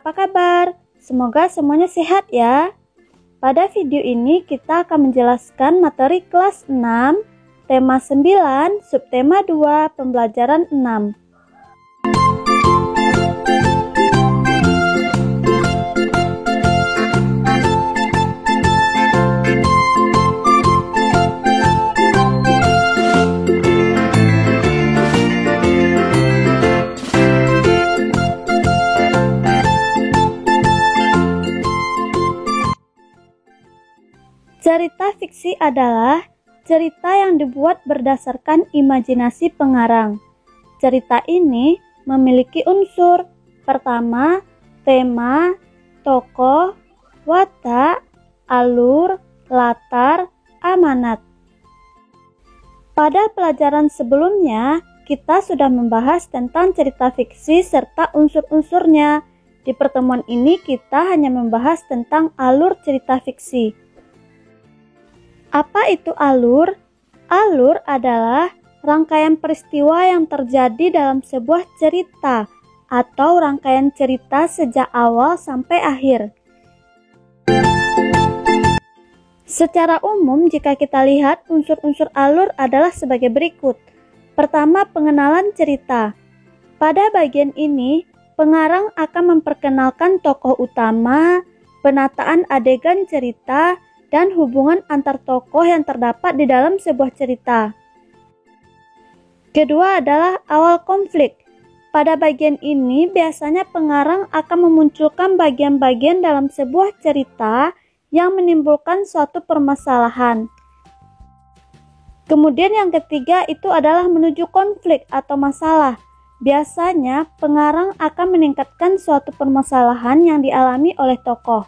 apa kabar? Semoga semuanya sehat ya. Pada video ini kita akan menjelaskan materi kelas 6, tema 9, subtema 2, pembelajaran 6. Cerita fiksi adalah cerita yang dibuat berdasarkan imajinasi pengarang. Cerita ini memiliki unsur pertama, tema, tokoh, watak, alur, latar, amanat. Pada pelajaran sebelumnya, kita sudah membahas tentang cerita fiksi serta unsur-unsurnya. Di pertemuan ini kita hanya membahas tentang alur cerita fiksi. Apa itu alur? Alur adalah rangkaian peristiwa yang terjadi dalam sebuah cerita atau rangkaian cerita sejak awal sampai akhir. Secara umum, jika kita lihat unsur-unsur alur adalah sebagai berikut. Pertama, pengenalan cerita. Pada bagian ini, pengarang akan memperkenalkan tokoh utama, penataan adegan cerita, dan hubungan antar tokoh yang terdapat di dalam sebuah cerita. Kedua adalah awal konflik. Pada bagian ini biasanya pengarang akan memunculkan bagian-bagian dalam sebuah cerita yang menimbulkan suatu permasalahan. Kemudian yang ketiga itu adalah menuju konflik atau masalah. Biasanya pengarang akan meningkatkan suatu permasalahan yang dialami oleh tokoh.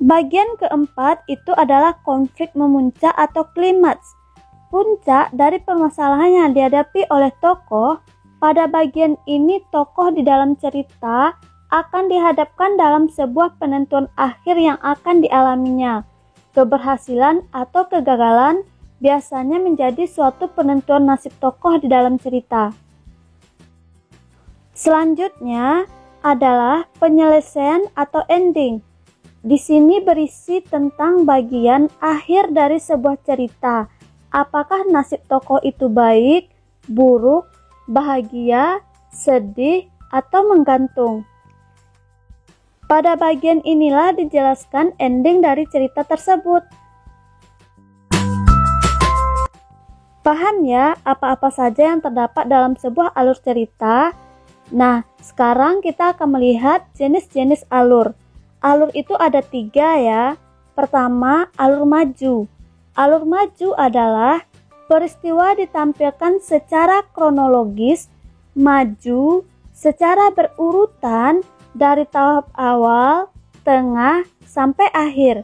Bagian keempat itu adalah konflik memuncak atau klimaks. Puncak dari permasalahan yang dihadapi oleh tokoh. Pada bagian ini tokoh di dalam cerita akan dihadapkan dalam sebuah penentuan akhir yang akan dialaminya. Keberhasilan atau kegagalan biasanya menjadi suatu penentuan nasib tokoh di dalam cerita. Selanjutnya adalah penyelesaian atau ending. Di sini berisi tentang bagian akhir dari sebuah cerita. Apakah nasib tokoh itu baik, buruk, bahagia, sedih, atau menggantung? Pada bagian inilah dijelaskan ending dari cerita tersebut. Paham ya apa-apa saja yang terdapat dalam sebuah alur cerita? Nah, sekarang kita akan melihat jenis-jenis alur. Alur itu ada 3 ya. Pertama, alur maju. Alur maju adalah peristiwa ditampilkan secara kronologis, maju, secara berurutan dari tahap awal, tengah, sampai akhir.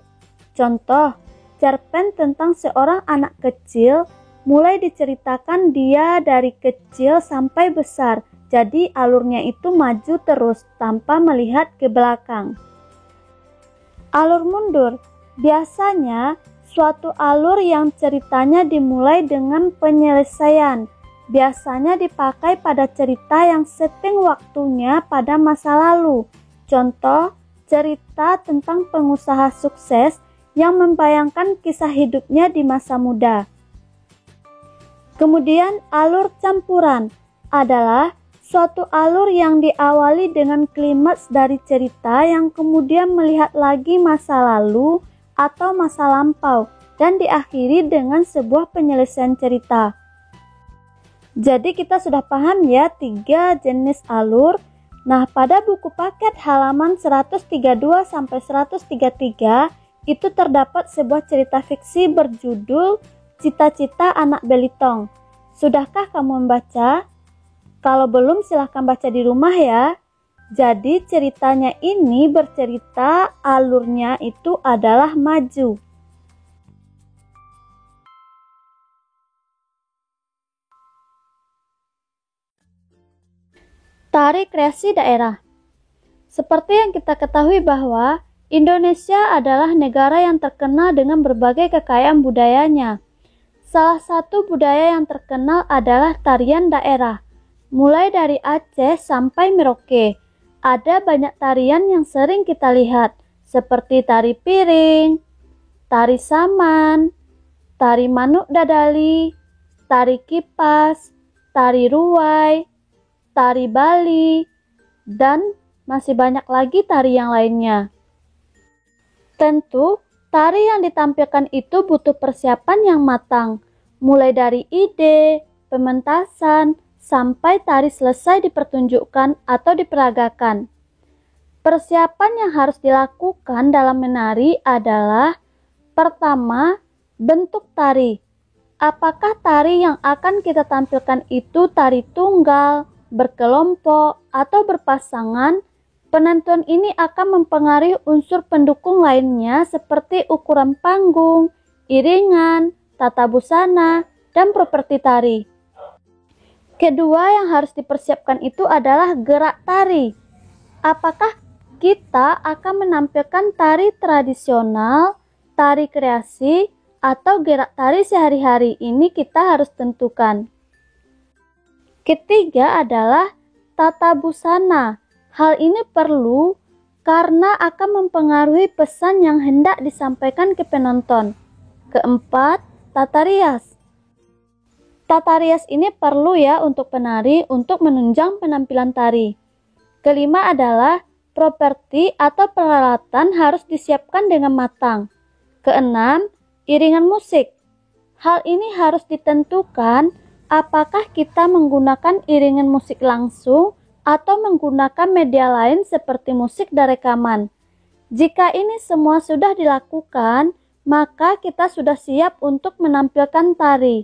Contoh, cerpen tentang seorang anak kecil mulai diceritakan dia dari kecil sampai besar. Jadi alurnya itu maju terus tanpa melihat ke belakang. Alur mundur, biasanya suatu alur yang ceritanya dimulai dengan penyelesaian, biasanya dipakai pada cerita yang setting waktunya pada masa lalu. Contoh, cerita tentang pengusaha sukses yang membayangkan kisah hidupnya di masa muda. Kemudian alur campuran adalah suatu alur yang diawali dengan klimaks dari cerita yang kemudian melihat lagi masa lalu atau masa lampau dan diakhiri dengan sebuah penyelesaian cerita. Jadi kita sudah paham ya 3 jenis alur. Nah, pada buku paket halaman 132-133 itu terdapat sebuah cerita fiksi berjudul Cita-Cita Anak Belitong. Sudahkah kamu membaca? Kalau belum silahkan baca di rumah ya. Jadi ceritanya ini bercerita alurnya itu adalah maju. Tari kreasi daerah. Seperti yang kita ketahui bahwa Indonesia adalah negara yang terkenal dengan berbagai kekayaan budayanya. Salah satu budaya yang terkenal adalah tarian daerah. Mulai dari Aceh sampai Merauke, Ada banyak tarian yang sering kita lihat, seperti tari piring, tari saman, tari manuk dadali, tari kipas, tari ruwai, tari Bali, dan masih banyak lagi tari yang lainnya. Tentu, tari yang ditampilkan itu butuh persiapan yang matang, mulai dari ide, pementasan, sampai tari selesai dipertunjukkan atau diperagakan. Persiapan yang harus dilakukan dalam menari adalah: pertama, bentuk tari. Apakah tari yang akan kita tampilkan itu tari tunggal, berkelompok, atau berpasangan? Penentuan ini akan mempengaruhi unsur pendukung lainnya seperti ukuran panggung, iringan, tata busana, dan properti tari. Kedua yang harus dipersiapkan itu adalah gerak tari. Apakah kita akan menampilkan tari tradisional, tari kreasi, atau gerak tari sehari-hari? Ini kita harus tentukan. Ketiga adalah tata busana. Hal ini perlu karena akan mempengaruhi pesan yang hendak disampaikan ke penonton. Keempat, tata rias. Tata rias ini perlu ya untuk penari untuk menunjang penampilan tari. Kelima adalah properti atau peralatan harus disiapkan dengan matang. Keenam, iringan musik. Hal ini harus ditentukan apakah kita menggunakan iringan musik langsung atau menggunakan media lain seperti musik dan rekaman. Jika ini semua sudah dilakukan, maka kita sudah siap untuk menampilkan tari.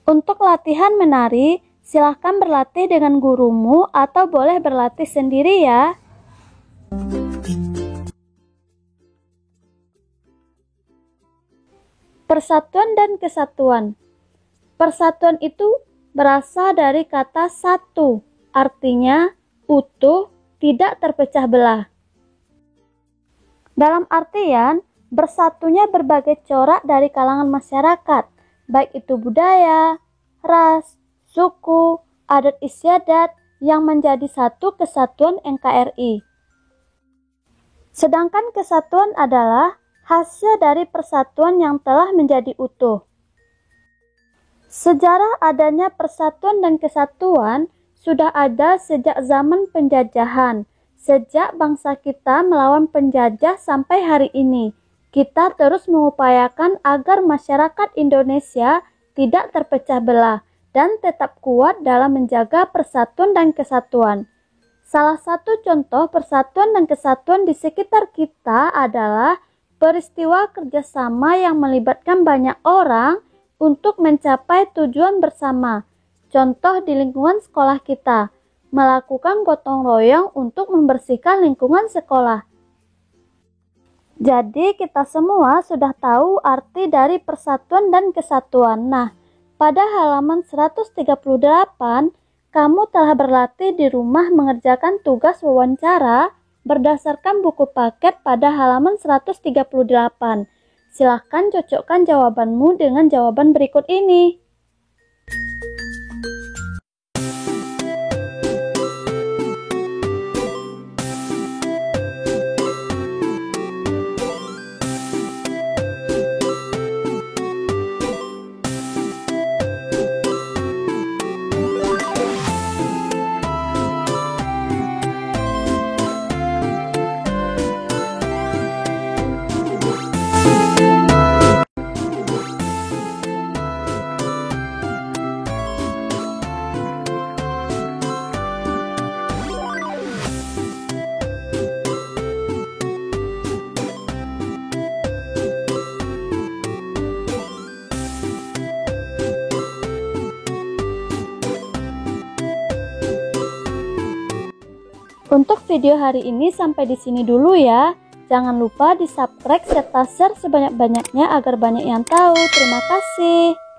Untuk latihan menari, silahkan berlatih dengan gurumu atau boleh berlatih sendiri ya. Persatuan dan kesatuan. Persatuan itu berasal dari kata satu, artinya utuh, tidak terpecah belah. Dalam artian, bersatunya berbagai corak dari kalangan masyarakat, baik itu budaya, ras, suku, adat istiadat yang menjadi satu kesatuan NKRI. Sedangkan kesatuan adalah hasil dari persatuan yang telah menjadi utuh. Sejarah adanya persatuan dan kesatuan sudah ada sejak zaman penjajahan. Sejak bangsa kita melawan penjajah sampai hari ini, kita terus mengupayakan agar masyarakat Indonesia tidak terpecah belah dan tetap kuat dalam menjaga persatuan dan kesatuan. Salah satu contoh persatuan dan kesatuan di sekitar kita adalah peristiwa kerjasama yang melibatkan banyak orang untuk mencapai tujuan bersama. Contoh di lingkungan sekolah kita, melakukan gotong royong untuk membersihkan lingkungan sekolah. Jadi kita semua sudah tahu arti dari persatuan dan kesatuan. Nah, pada halaman 138, kamu telah berlatih di rumah mengerjakan tugas wawancara berdasarkan buku paket pada halaman 138. Silahkan cocokkan jawabanmu dengan jawaban berikut ini. Untuk video hari ini sampai di sini dulu ya. Jangan lupa di subscribe serta share sebanyak-banyaknya agar banyak yang tahu. Terima kasih.